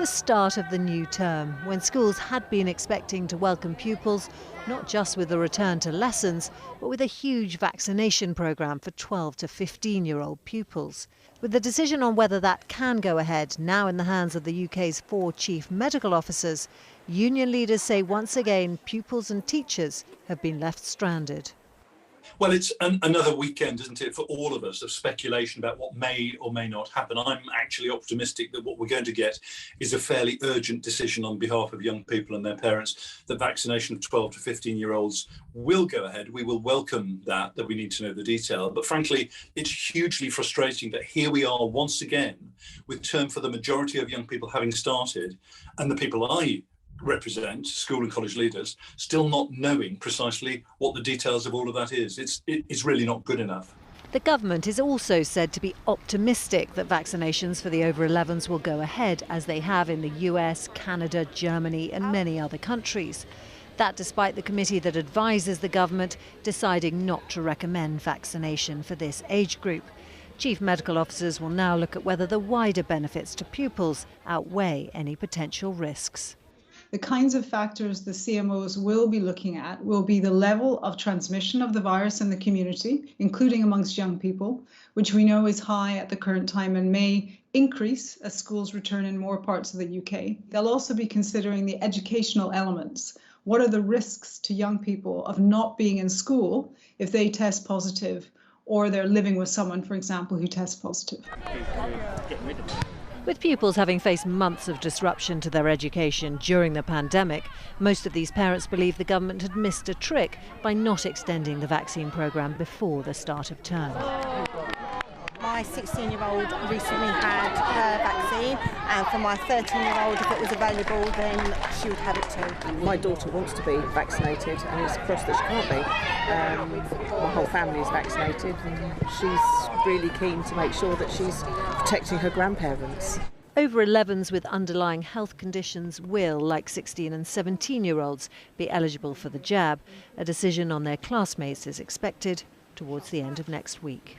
The start of the new term, when schools had been expecting to welcome pupils, not just with a return to lessons, but with a huge vaccination programme for 12 to 15-year-old pupils. With the decision on whether that can go ahead now in the hands of the UK's 4 chief medical officers, union leaders say once again pupils and teachers have been left stranded. Well, it's another weekend, isn't it, for all of us, of speculation about what may or may not happen. I'm actually optimistic that what we're going to get is a fairly urgent decision on behalf of young people and their parents that vaccination of 12 to 15-year-olds will go ahead. We will welcome that we need to know the detail. But frankly, it's hugely frustrating that here we are once again with term for the majority of young people having started, and the people I represent, school and college leaders, still not knowing precisely what the details of all of that is. It's really not good enough. The government is also said to be optimistic that vaccinations for the over 11s will go ahead, as they have in the US, Canada, Germany and many other countries. That despite the committee that advises the government deciding not to recommend vaccination for this age group. Chief medical officers will now look at whether the wider benefits to pupils outweigh any potential risks. The kinds of factors the CMOs will be looking at will be the level of transmission of the virus in the community, including amongst young people, which we know is high at the current time and may increase as schools return in more parts of the UK. They'll also be considering the educational elements. What are the risks to young people of not being in school if they test positive, or they're living with someone, for example, who tests positive? With pupils having faced months of disruption to their education during the pandemic, most of these parents believe the government had missed a trick by not extending the vaccine programme before the start of term. My 16-year-old recently had her vaccine, and for my 13-year-old, if it was available, then she would have it too. My daughter wants to be vaccinated, and it's cross that she can't be. My whole family is vaccinated, and she's really keen to make sure that she's protecting her grandparents. Over 11s with underlying health conditions will, like 16 and 17-year-olds, be eligible for the jab. A decision on their classmates is expected towards the end of next week.